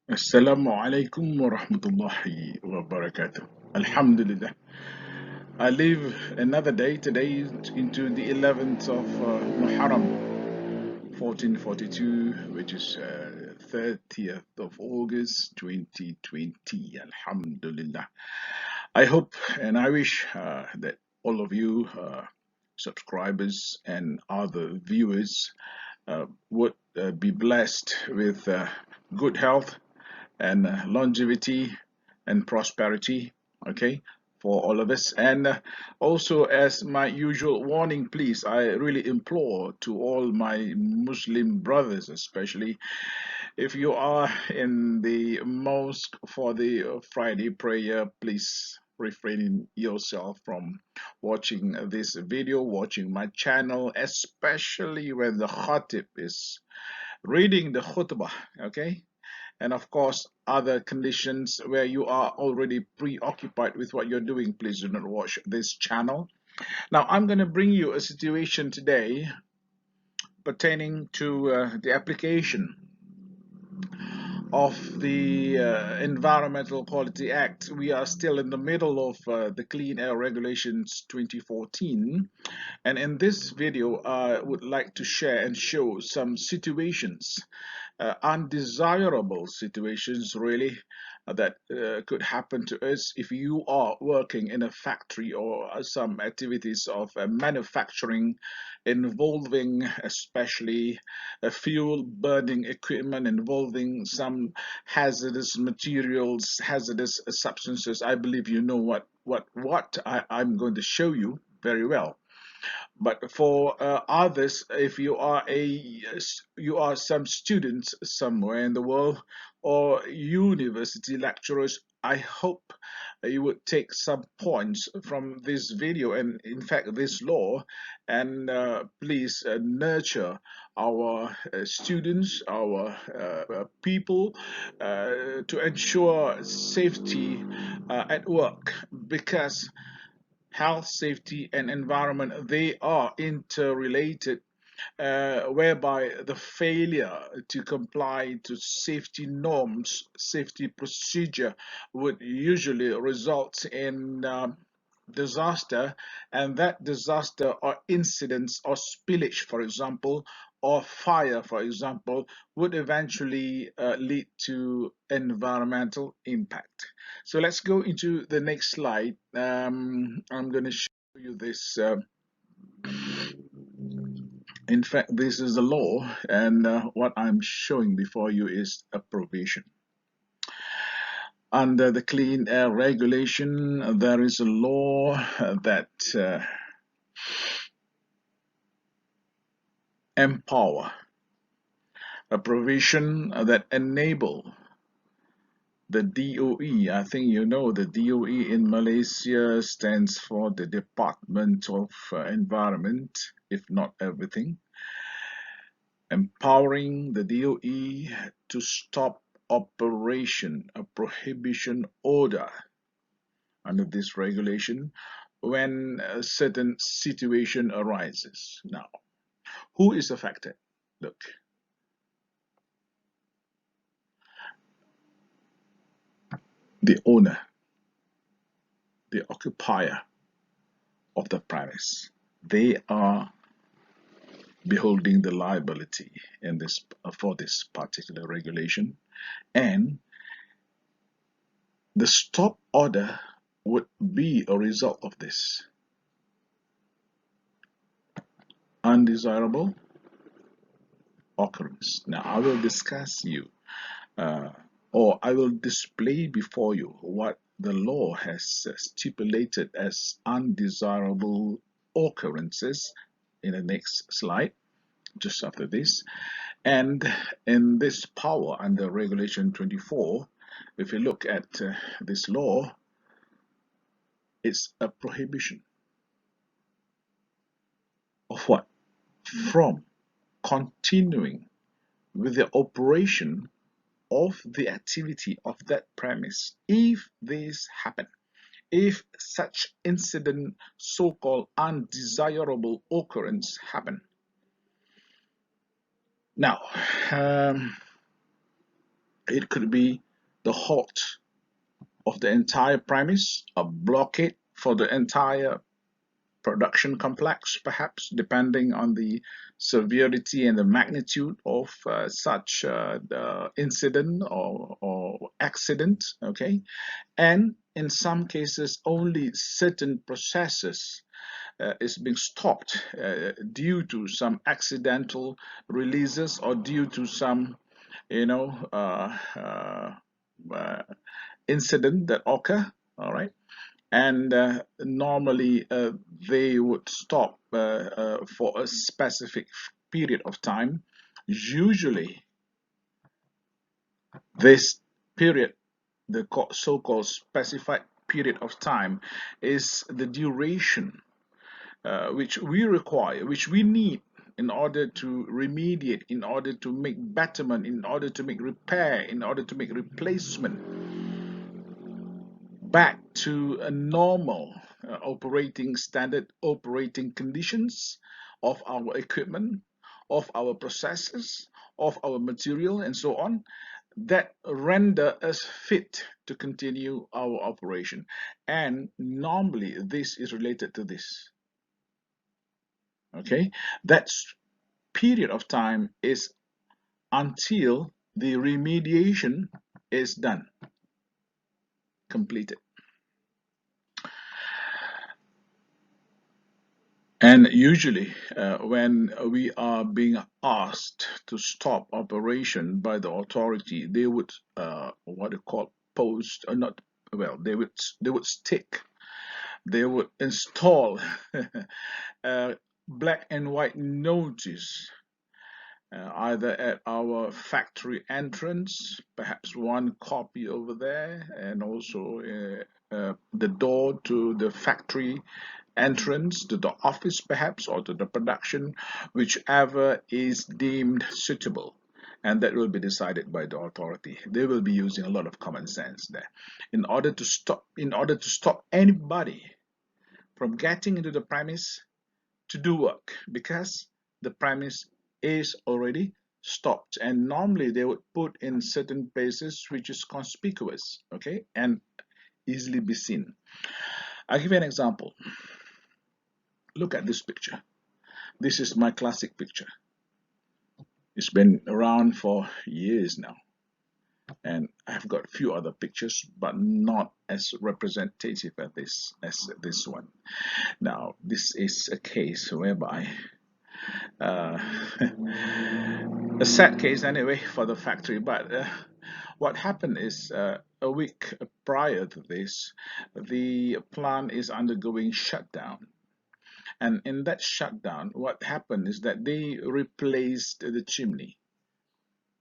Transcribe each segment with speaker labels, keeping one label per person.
Speaker 1: Assalamu alaikum wa rahmatullahi wa barakatuh. Alhamdulillah. I live another day today into the 11th of Muharram 1442, which is 30th of August 2020. Alhamdulillah. I hope and I wish that all of you subscribers and other viewers would be blessed with good health and longevity and prosperity, okay, for all of us. And also, as my usual warning, please, I really implore to all my Muslim brothers, especially if you are in the mosque for the Friday prayer, please refrain yourself from watching this video, watching my channel, especially when the khatib is reading the khutbah, okay? And of course, other conditions where you are already preoccupied with what you're doing, please do not watch this channel. Now, I'm going to bring you a situation today pertaining to the application of the Environmental Quality Act. We are still in the middle of the Clean Air Regulations 2014, and in this video I would like to share and show some situations, undesirable situations really, that could happen to us if you are working in a factory or some activities of manufacturing involving especially fuel burning equipment, involving some hazardous materials, hazardous substances. I believe you know what I'm going to show you very well. But for others, if you are some students somewhere in the world or university lecturers, I hope you would take some points from this video and in fact this law, and please nurture our students, our people, to ensure safety at work, because health, safety, and environment, they are interrelated, whereby the failure to comply to safety norms, safety procedure would usually result in disaster, and that disaster or incidents or spillage, for example, or fire, for example, would eventually lead to environmental impact. So let's go into the next slide. I'm going to show you this. In fact, this is the law, and what I'm showing before you is a provision. Under the Clean Air Regulation, there is a law that empower, a provision that enable the DOE. I think you know the DOE in Malaysia stands for the Department of Environment, if not everything. Empowering the DOE to stop operation, a prohibition order under this regulation when a certain situation arises. Now, who is affected? Look, the owner, the occupier of the premise. They are beholding the liability in this for this particular regulation, and the stop order would be a result of this. Undesirable occurrence. Now I will discuss you or I will display before you what the law has stipulated as undesirable occurrences in the next slide, just after this. And in this power under Regulation 24, if you look at this law, it's a prohibition of what? From continuing with the operation of the activity of that premise if this happen, if such incident, so-called undesirable occurrence happen. Now, It could be the halt of the entire premise, a blockade for the entire production complex, perhaps, depending on the severity and the magnitude of such the incident or accident, okay? And in some cases, only certain processes is being stopped due to some accidental releases or due to some, you know, uh, incident that occur, all right? And normally they would stop for a specific period of time. Usually this period, the so-called specified period of time, is the duration which we require, which we need in order to remediate, in order to make betterment, in order to make repair, in order to make replacement back to a normal operating standard operating conditions of our equipment, of our processes, of our material, and so on, that render us fit to continue our operation. And normally this is related to this. Okay, that period of time is until the remediation is done, completed. And usually, when we are being asked to stop operation by the authority, they would what they call post or not. Well, they would stick. They would install a black and white notice either at our factory entrance, perhaps one copy over there, and also the door to the factory entrance, to the office perhaps, or to the production, whichever is deemed suitable. And that will be decided by the authority. They will be using a lot of common sense there in order to stop anybody from getting into the premise to do work, because the premise is already stopped. And normally they would put in certain places which is conspicuous, okay, and easily be seen. I'll give you an example. Look at this picture. This is my classic picture. It's been around for years now, and I've got a few other pictures, but not as representative as this one. Now, this is a case whereby uh, a sad case anyway for the factory, but what happened is a week prior to this, the plant is undergoing shutdown. And in that shutdown, what happened is that they replaced the chimney.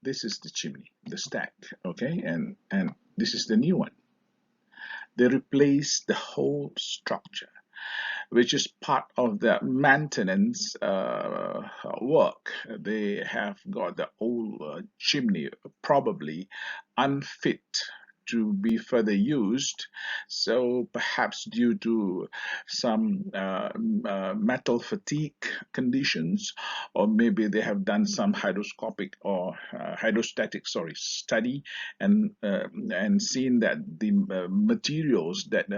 Speaker 1: This is the chimney, the stack, okay? And this is the new one. They replaced the whole structure, which is part of the maintenance work. They have got the old chimney probably unfit to be further used, so perhaps due to some metal fatigue conditions, or maybe they have done some hydroscopic or hydrostatic study, and seen that the materials that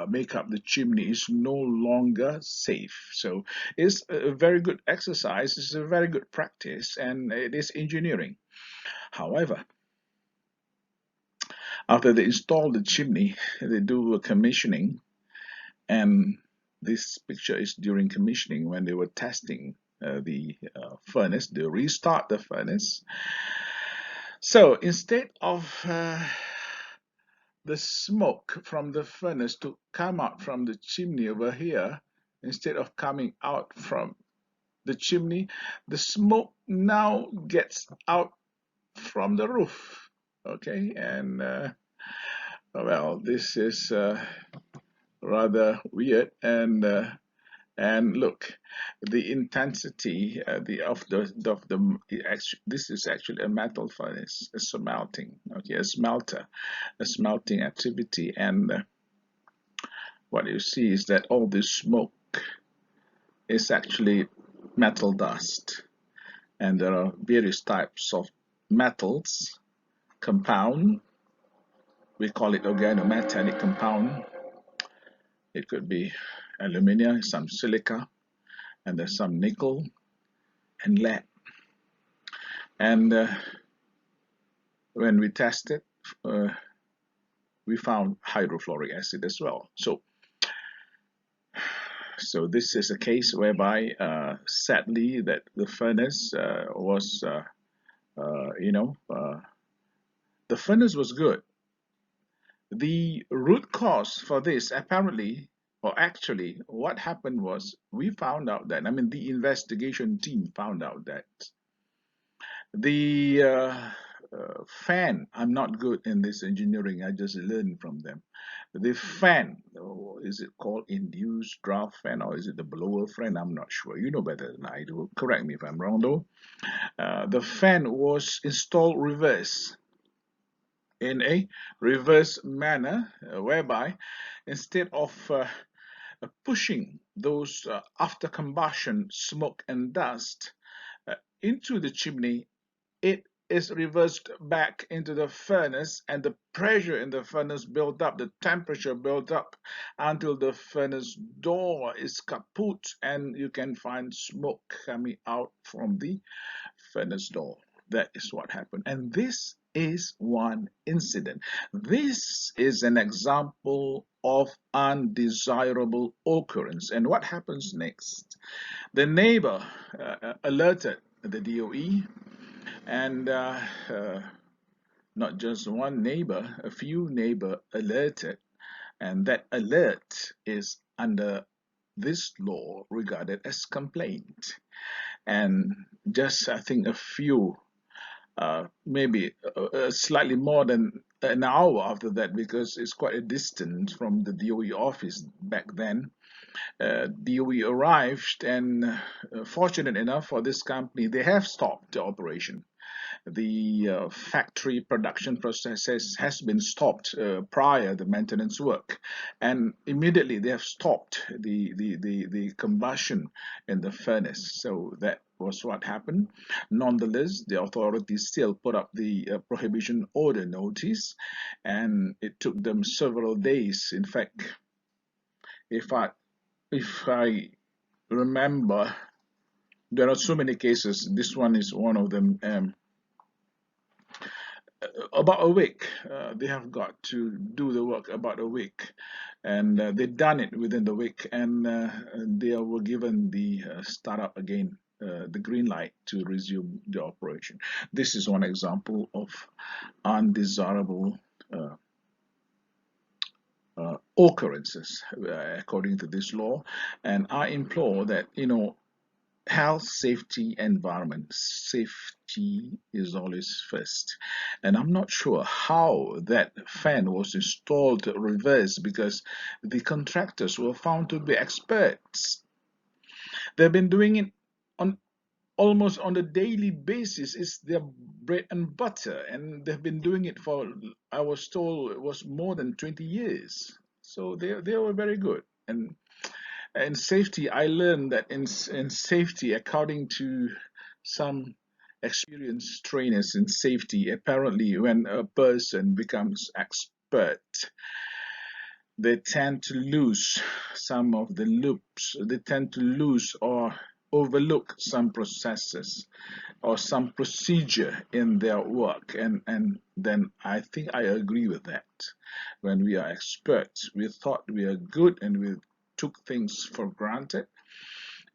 Speaker 1: make up the chimney is no longer safe. So it's a very good exercise, it's a very good practice, and it is engineering. However, after they install the chimney, they do a commissioning, and this picture is during commissioning when they were testing the furnace. They restart the furnace. So instead of the smoke from the furnace to come out from the chimney over here, instead of coming out from the chimney, the smoke now gets out from the roof. Okay, and well, this is rather weird, and look, the intensity this is actually a metal furnace, a smelting, okay, a smelting activity, and what you see is that all this smoke is actually metal dust, and there are various types of metals compound. We call it organometallic compound. It could be aluminium, some silica, and there's some nickel and lead. And when we tested, we found hydrofluoric acid as well. So this is a case whereby, sadly, that the furnace was, the furnace was good. The root cause for this, apparently, or actually, what happened was we found out that, the investigation team found out that the fan, I'm not good in this engineering, I just learned from them. The fan, is it called induced draft fan, or is it the blower fan? I'm not sure. You know better than I do. Correct me if I'm wrong though. The fan was installed reverse, in a reverse manner, whereby instead of pushing those after combustion smoke and dust into the chimney, it is reversed back into the furnace, and the pressure in the furnace built up, the temperature built up until the furnace door is kaput, and you can find smoke coming out from the furnace door. That is what happened. And this is one incident. This is an example of undesirable occurrence. And what happens next? The neighbor alerted the DOE, and not just one neighbor, a few neighbors alerted, and that alert is under this law regarded as complaint. And just, I think, a few, maybe slightly more than an hour after that, because it's quite a distance from the DOE office back then, DOE arrived, and fortunate enough for this company, they have stopped the operation. The factory production process has been stopped prior the maintenance work, and immediately they have stopped the combustion in the furnace. So that was what happened. Nonetheless, the authorities still put up the prohibition order notice, and it took them several days. In fact, if I remember, there are so many cases. This one is one of them. About a week, they have got to do the work about a week, and they've done it within the week, and they were given the startup again, the green light to resume the operation. This is one example of undesirable occurrences according to this law, and I implore that, health, safety, environment. Safety is always first. And I'm not sure how that fan was installed reverse, because the contractors were found to be experts. They've been doing it on almost on a daily basis. It's their bread and butter, and they've been doing it for, I was told, it was more than 20 years. So they were very good. And in safety, I learned that in safety, according to some experienced trainers in safety, apparently when a person becomes expert, they tend to lose some of the loops. They tend to lose or overlook some processes or some procedure in their work. And then I think I agree with that. When we are experts, we thought we are good, and we took things for granted,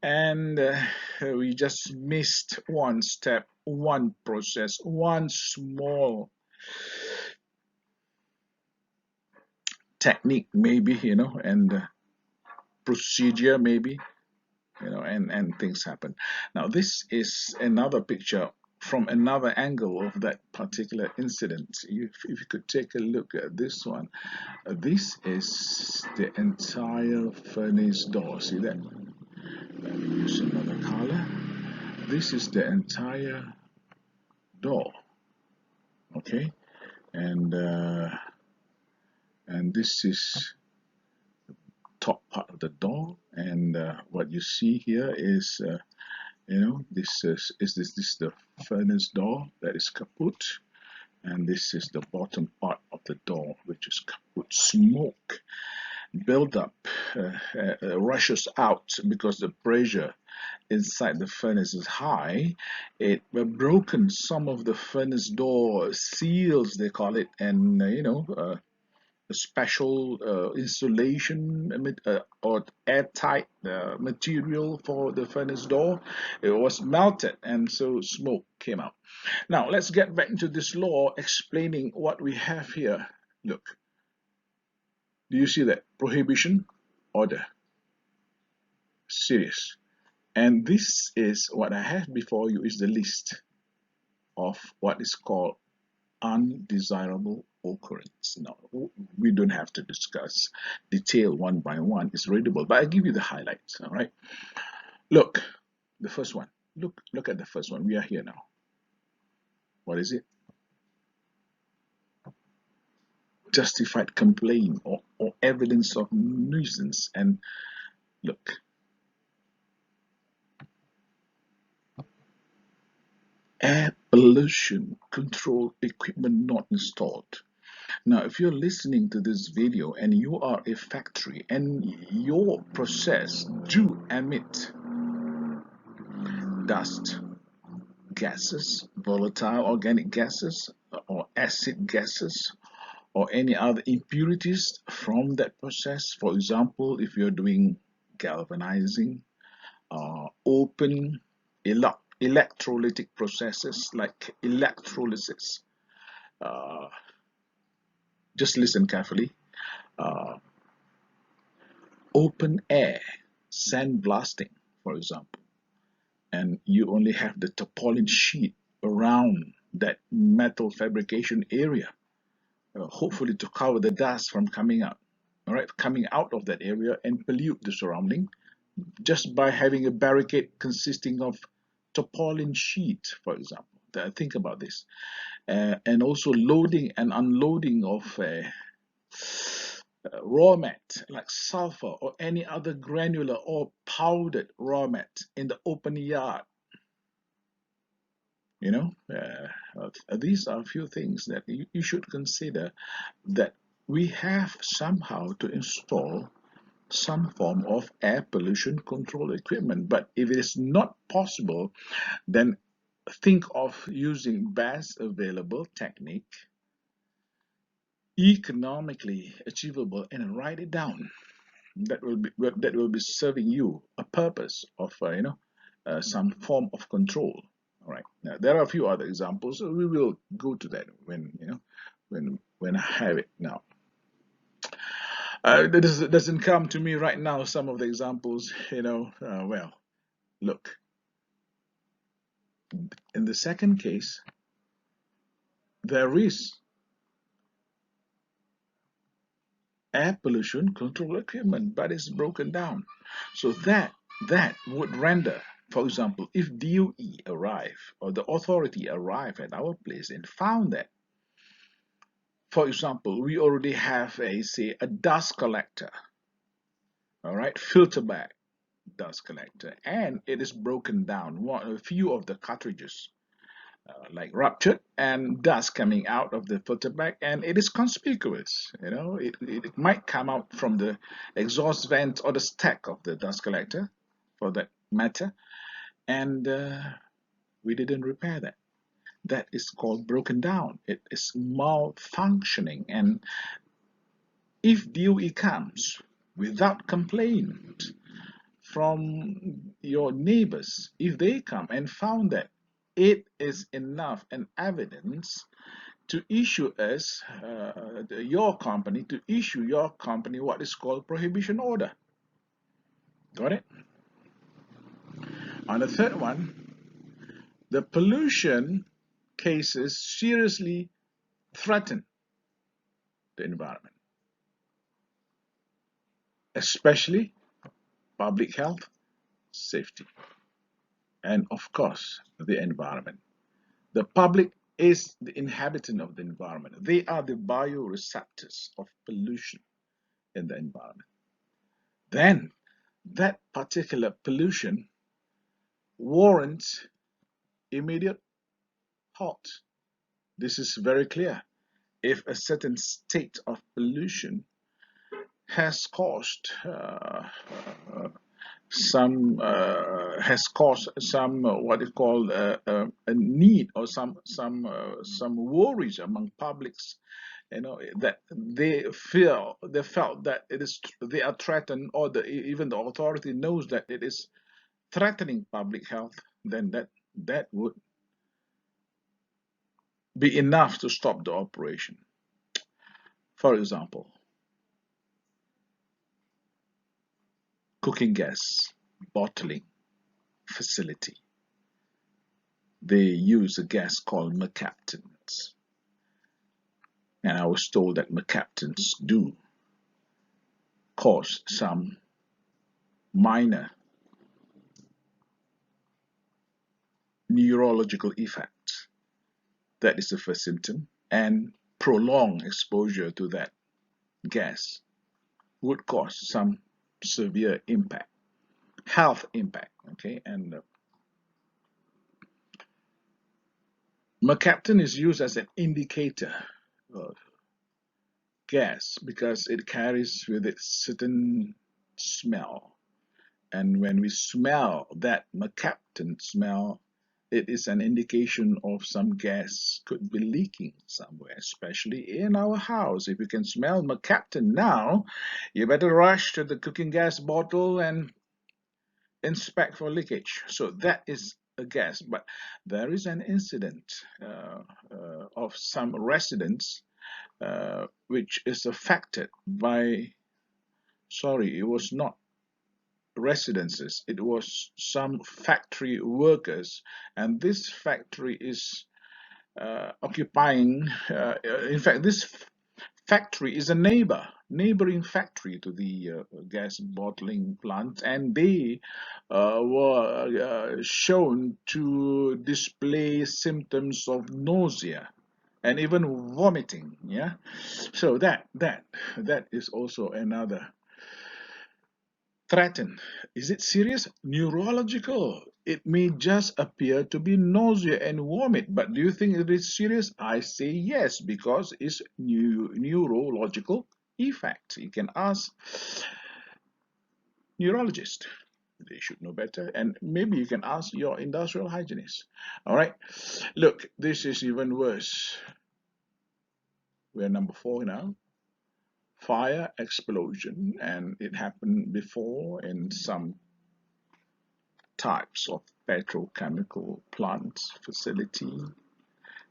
Speaker 1: and we just missed one step, one process, one small technique maybe, and procedure maybe, and things happen. Now this is another picture from another angle of that particular incident. If you could take a look at this one, this is the entire furnace door. See that? Let me use another color. This is the entire door, okay, and this is the top part of the door, and what you see here is, this is the furnace door that is kaput, And this is the bottom part of the door, which is with smoke buildup, rushes out because the pressure inside the furnace is high. It broken some of the furnace door seals, they call it, and a special insulation or airtight material for the furnace door. It was melted, and so smoke came out. Now let's get back into this law, explaining what we have here. Look, do you see that? Prohibition, order, serious. And this is what I have before you, is the list of what is called undesirable occurrence. Now, we don't have to discuss detail one by one. It's readable, but I give you the highlights. All right. Look, the first one. Look at the first one. We are here now. What is it? Justified complaint or evidence of nuisance. And look, air pollution control equipment not installed. Now, if you're listening to this video and you are a factory and your process do emit dust, gases, volatile organic gases, or acid gases, or any other impurities from that process, for example, if you're doing galvanizing, open electrolytic processes like electrolysis, uh, just listen carefully. Open air sandblasting, for example, and you only have the tarpaulin sheet around that metal fabrication area, hopefully to cover the dust from coming out, all right, coming out of that area and pollute the surrounding, just by having a barricade consisting of tarpaulin sheet, for example. Think about this. And also loading and unloading of raw mat like sulfur or any other granular or powdered raw mat in the open yard. These are a few things that you should consider, that we have somehow to install some form of air pollution control equipment. But if it is not possible, then think of using best available technique, economically achievable, and write it down. That will be serving you a purpose of some form of control. All right. Now there are a few other examples. So we will go to that when I have it. Now that doesn't come to me right now. Some of the examples, well, look. In the second case, there is air pollution control equipment, but it's broken down. So that would render, for example, if DOE arrive or the authority arrive at our place and found that, for example, we already have a dust collector, all right, filter bag dust collector, and it is broken down. A few of the cartridges like ruptured and dust coming out of the filter bag, and it is conspicuous. It might come out from the exhaust vent or the stack of the dust collector, for that matter, and we didn't repair that. That is called broken down. It is malfunctioning, and if DOE comes without complaint from your neighbors, if they come and found that, it is enough and evidence to issue us, your company, what is called prohibition order. Got it? On the third one, the pollution cases seriously threaten the environment, especially public health, safety, and of course, the environment. The public is the inhabitant of the environment. They are the bioreceptors of pollution in the environment. Then that particular pollution warrants immediate halt, This is very clear. If a certain state of pollution has caused some what you call a need or some worries among publics, that they felt that they are threatened, or even the authority knows that it is threatening public health, then that would be enough to stop the operation. For example, cooking gas bottling facility. They use a gas called mercaptans. And I was told that mercaptans do cause some minor neurological effects. That is the first symptom. And prolonged exposure to that gas would cause some severe impact, health impact. Okay, and mercaptan is used as an indicator of gas because it carries with it certain smell. And when we smell that mercaptan smell, it is an indication of some gas could be leaking somewhere, especially in our house. If you can smell mercaptan now, you better rush to the cooking gas bottle and inspect for leakage. So that is a gas. But there is an incident of some residents which is affected by, sorry, it was not residences, it was some factory workers, and this factory is occupying, in fact, this factory is a neighboring factory to the gas bottling plant, and they were shown to display symptoms of nausea and even vomiting. Yeah, so that is also another threaten. Is it serious? Neurological. It may just appear to be nausea and vomit, but do you think it is serious? I say yes, because it's neurological effect. You can ask neurologist. They should know better, and maybe you can ask your industrial hygienist. All right. Look, this is even worse. We're number 4 now. Fire explosion, and it happened before in some types of petrochemical plants facility,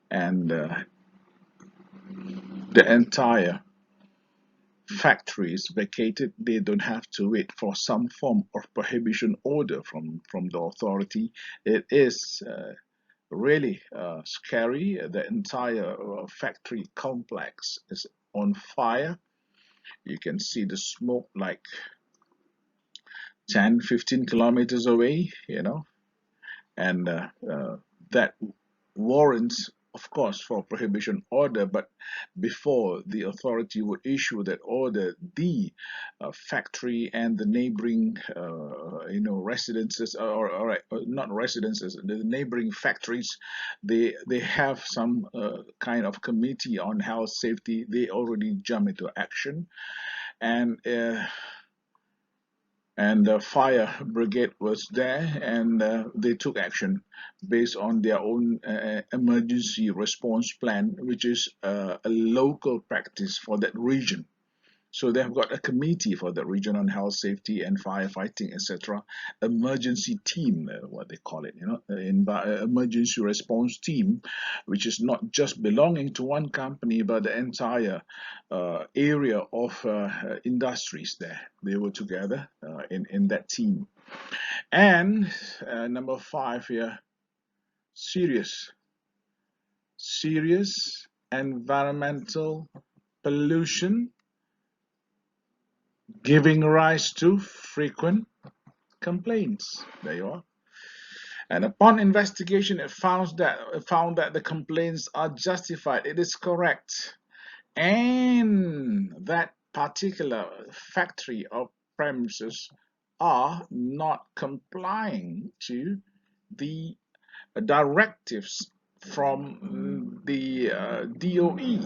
Speaker 1: and the entire factory is vacated. They don't have to wait for some form of prohibition order from the authority. It is really scary. The entire factory complex is on fire. You can see the smoke like 10-15 kilometers away, and that warrants, of course, for prohibition order. But before the authority would issue that order, the factory and the neighboring residences, or not residences, the neighboring factories, they have some kind of committee on health safety. They already jump into action, and the fire brigade was there, and they took action based on their own emergency response plan, which is a local practice for that region. So they've got a committee for the region on health safety and firefighting, etc. Emergency team, what they call it, emergency response team, which is not just belonging to one company, but the entire area of industries there. They were together in that team. And number 5 here, serious environmental pollution giving rise to frequent complaints. There you are. And upon investigation, it found that the complaints are justified. It is correct, and that particular factory or premises are not complying to the directives from the DOE.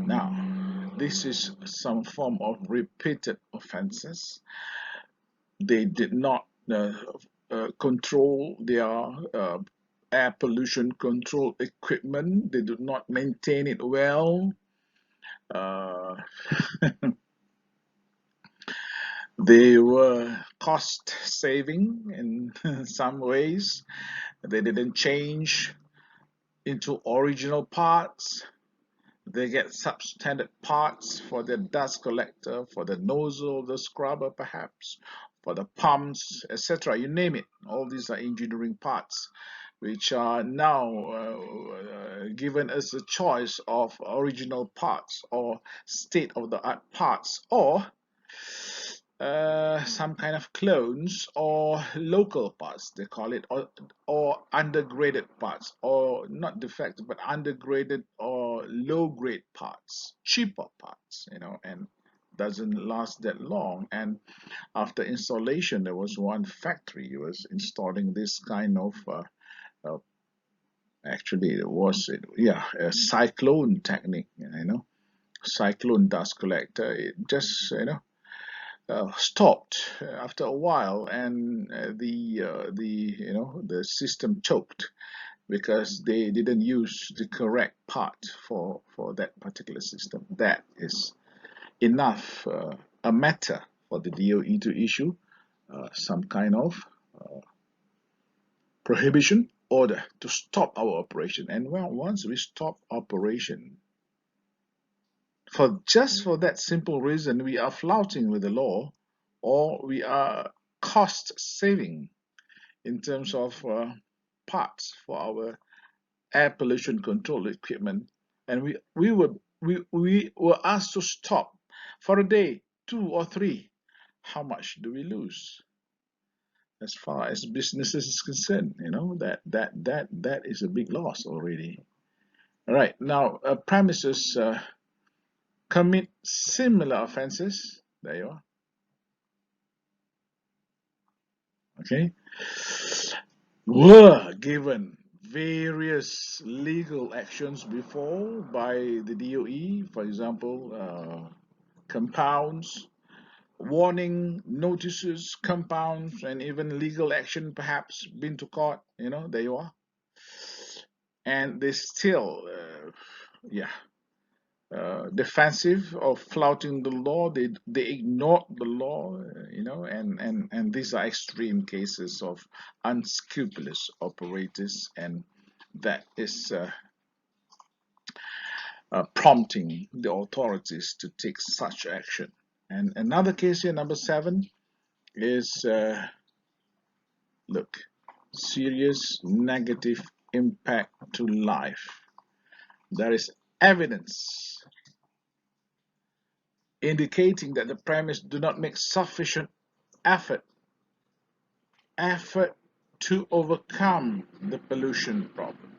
Speaker 1: Now, this is some form of repeated offenses. They did not control their air pollution control equipment. They did not maintain it well. Uh, they were cost saving in some ways. They didn't change into original parts. They get substandard parts for the dust collector, for the nozzle, the scrubber perhaps, for the pumps, etc. You name it. All these are engineering parts which are now given us a choice of original parts or state-of-the-art parts, or some kind of clones or local parts, they call it, or undergraded parts, or not defective but undergraded or low grade parts, cheaper parts, and doesn't last that long. And after installation, there was one factory who was installing this kind of uh, actually it was a cyclone technique, cyclone dust collector. It just stopped after a while, and the system choked because they didn't use the correct part for that particular system. That is enough a matter for the DOE to issue some kind of prohibition order to stop our operation. And well, once we stop operation, for that simple reason, we are flouting with the law, or we are cost saving in terms of parts for our air pollution control equipment, and we were asked to stop for a day, 2 or 3. How much do we lose? As far as businesses is concerned, that is a big loss already. All right, now premises commit similar offenses. There you are. Okay, were given various legal actions before by the DOE, for example, compounds, warning notices, compounds, and even legal action, perhaps been to court. There you are. And they still, defensive of flouting the law. They ignored the law, and these are extreme cases of unscrupulous operators, and that is prompting the authorities to take such action. And another case here, number 7, is look, serious negative impact to life. There is evidence indicating that the premise do not make sufficient effort to overcome the pollution problem.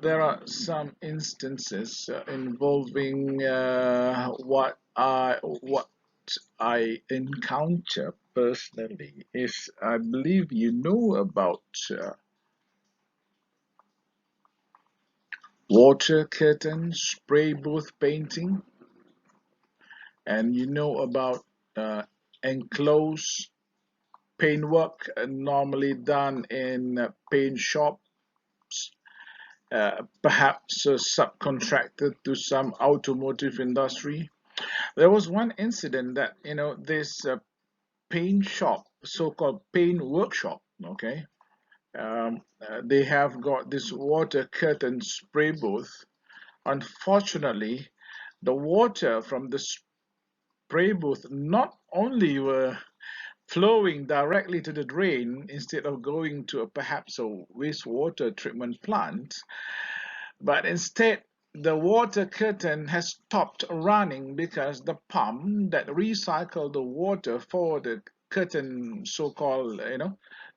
Speaker 1: There are some instances involving what I encounter personally is, I believe you know about water curtain spray booth painting, and you know about enclosed paintwork normally done in paint shops, perhaps subcontracted to some automotive industry. There was one incident that this paint shop, so-called paint workshop, okay, they have got this water curtain spray booth. Unfortunately, the water from the spray booth not only were flowing directly to the drain instead of going to perhaps a wastewater treatment plant, but instead the water curtain has stopped running because the pump that recycled the water for the curtain, so-called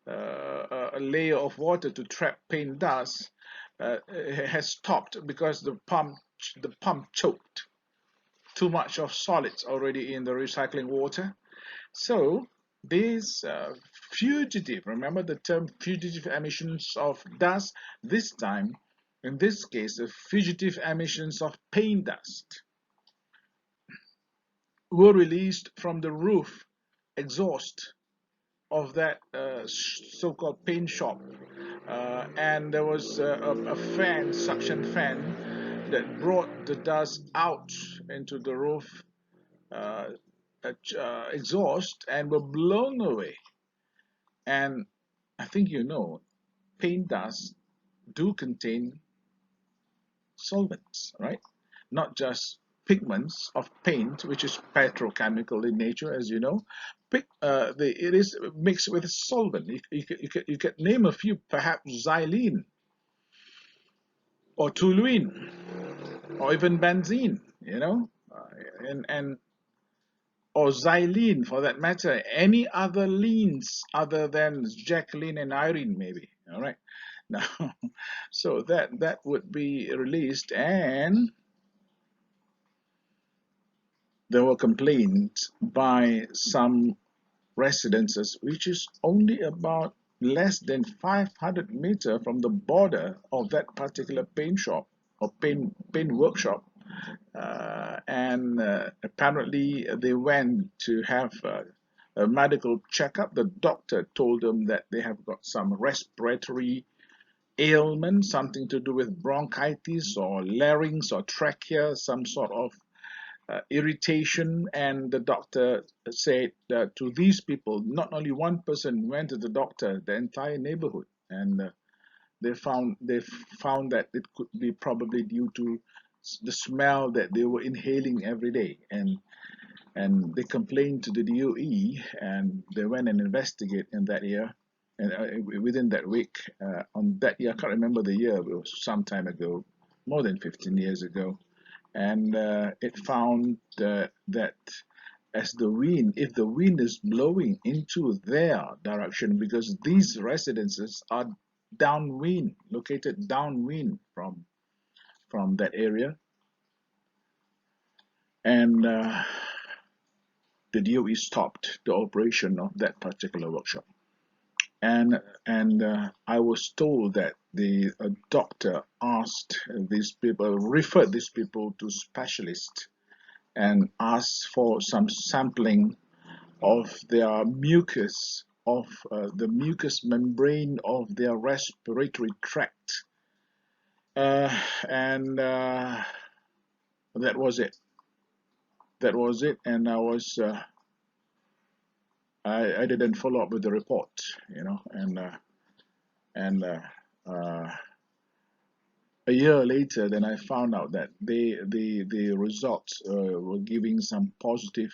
Speaker 1: a layer of water to trap paint dust, has stopped because the pump choked. Too much of solids already in the recycling water. So these fugitive. Remember the term fugitive emissions of dust? This time, in this case, the fugitive emissions of paint dust were released from the roof exhaust of that so-called paint shop, and there was a fan, suction fan, that brought the dust out into the roof uh, exhaust and were blown away. And I think you know, paint dust do contain solvents, right? Not just pigments of paint, which is petrochemical in nature, as you know. It is mixed with solvent. You could name a few, perhaps xylene or toluene or even benzene, you know, and or xylene for that matter, any other leans other than Jacqueline and Irene, maybe. All right. Now, so that would be released, and there were complaints by some residences, which is only about less than 500 meters from the border of that particular paint shop or paint workshop. And apparently they went to have a medical checkup. The doctor told them that they have got some respiratory ailment, something to do with bronchitis or larynx or trachea, some sort of irritation. And the doctor said that to these people, not only one person went to the doctor, the entire neighborhood, and they found that it could be probably due to the smell that they were inhaling every day, and they complained to the DOE, and they went and investigate in that year, and within that week, on that year, I can't remember the year, it was some time ago, more than 15 years ago, and it found that as the wind, if the wind is blowing into their direction, because these residences are downwind, located downwind from that area, and the DOE stopped the operation of that particular workshop. And I was told that the doctor asked these people, referred these people to specialists, and asked for some sampling of their mucus, of the mucous membrane of their respiratory tract, and that was it. That was it, and I didn't follow up with the report, you know, and a year later, then I found out that the results were giving some positive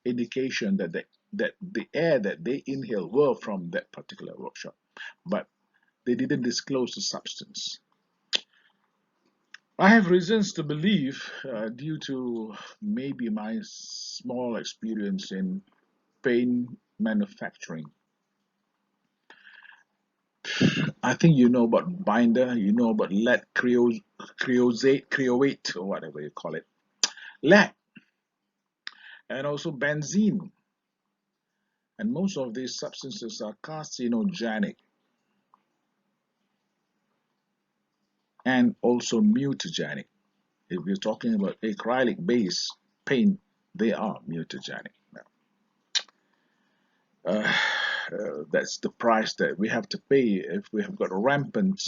Speaker 1: indication that the air that they inhaled were from that particular workshop, but they didn't disclose the substance. I have reasons to believe, due to maybe my small experience in paint manufacturing. I think you know about binder, you know about lead creoate, or whatever you call it. Lead, and also benzene. And most of these substances are carcinogenic and also mutagenic. If you're talking about acrylic base paint, they are mutagenic. Uh, that's the price that we have to pay if we have got rampant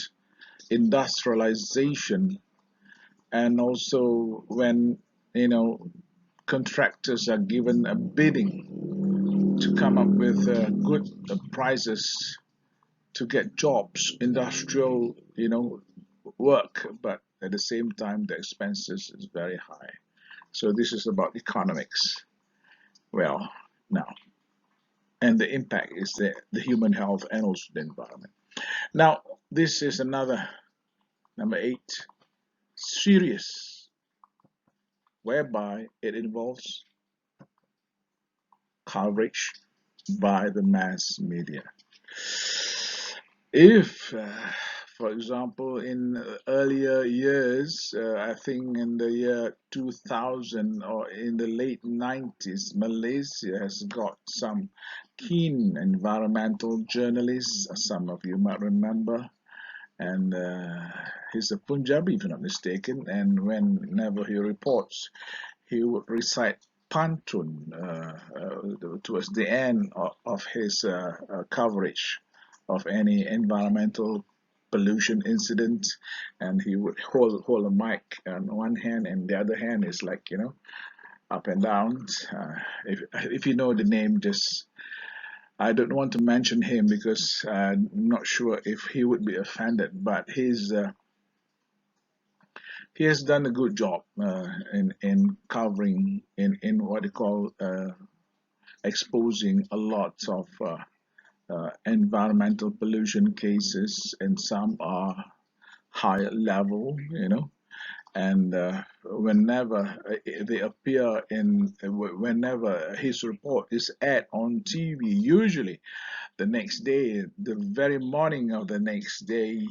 Speaker 1: industrialization, and also when contractors are given a bidding to come up with good prices to get jobs, industrial work, but at the same time the expenses is very high. So this is about economics. Well, now, and the impact is the human health and also the environment. Now, this is another number 8, serious, whereby it involves coverage by the mass media. If For example, in earlier years, I think in the year 2000 or in the late 90s, Malaysia has got some keen environmental journalists, some of you might remember, and he's a Punjabi, if I'm not mistaken, and whenever he reports, he would recite pantun towards the end of his coverage of any environmental pollution incident, and he would hold a mic on one hand and the other hand is like, up and down. If you know the name, just I don't want to mention him because I'm not sure if he would be offended, but he has done a good job in covering in what they call exposing a lot of environmental pollution cases, and some are high level, and whenever they appear whenever his report is aired on TV, usually the next day, the very morning of the next day,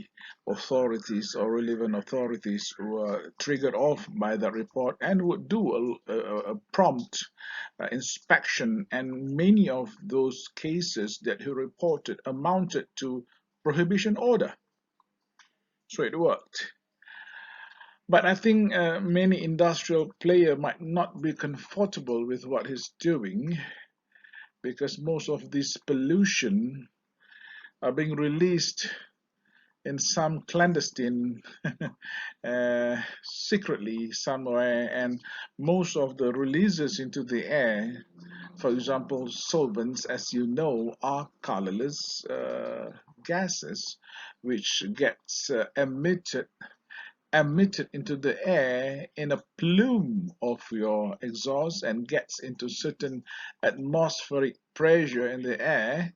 Speaker 1: authorities or relevant authorities were triggered off by the report and would do a prompt inspection, and many of those cases that he reported amounted to prohibition order. So it worked. But I think many industrial players might not be comfortable with what he's doing, because most of this pollution are being released in some clandestine secretly somewhere, and most of the releases into the air, for example solvents, as you know, are colorless gases which gets emitted into the air in a plume of your exhaust and gets into certain atmospheric pressure in the air,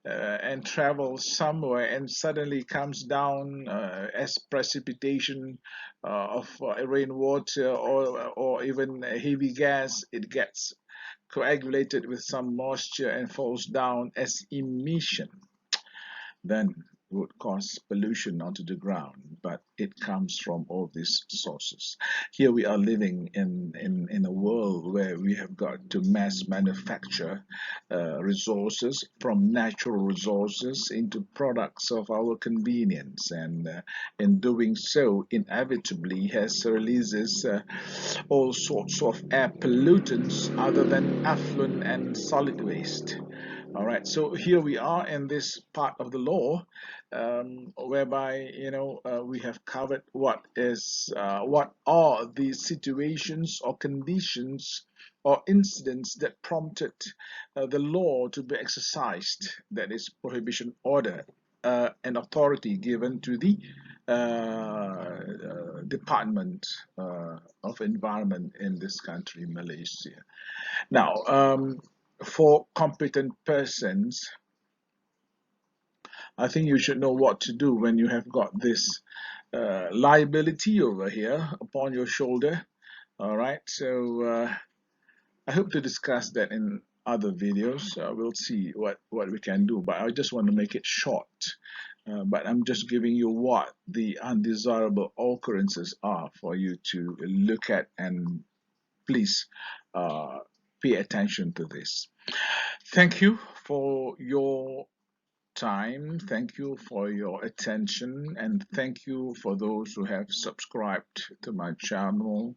Speaker 1: and travels somewhere and suddenly comes down as precipitation of rainwater, or even heavy gas. It gets coagulated with some moisture and falls down as emission. Then would cause pollution onto the ground, but it comes from all these sources. Here we are living in a world where we have got to mass manufacture resources, from natural resources into products of our convenience, and in doing so inevitably has releases all sorts of air pollutants other than effluent and solid waste. All right, so here we are in this part of the law, whereby we have covered what are the situations or conditions or incidents that prompted the law to be exercised. That is prohibition order, an authority given to the Department of Environment in this country, Malaysia. Now, for competent persons, I think you should know what to do when you have got this liability over here upon your shoulder. All right, so I hope to discuss that in other videos. We'll see what we can do, but I just want to make it short. But I'm just giving you what the undesirable occurrences are for you to look at, and please pay attention to this. Thank you for your time. Thank you for your attention, and thank you for those who have subscribed to my channel.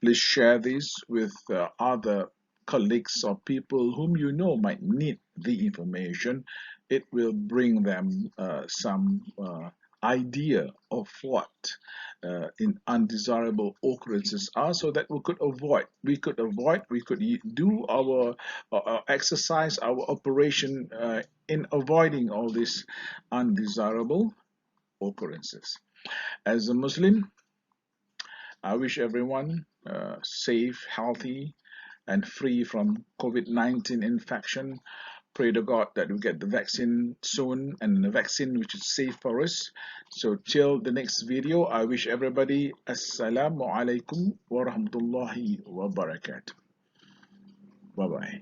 Speaker 1: Please share this with other colleagues or people whom you know might need the information. It will bring them some idea of what in undesirable occurrences are, so that we could do our exercise our operation in avoiding all these undesirable occurrences. As a Muslim, I wish everyone safe, healthy, and free from COVID-19 infection. Pray to God that we get the vaccine soon, and the vaccine which is safe for us. So till the next video, I wish everybody Assalamu alaikum wa rahmatullahi wa barakatuh. Bye bye.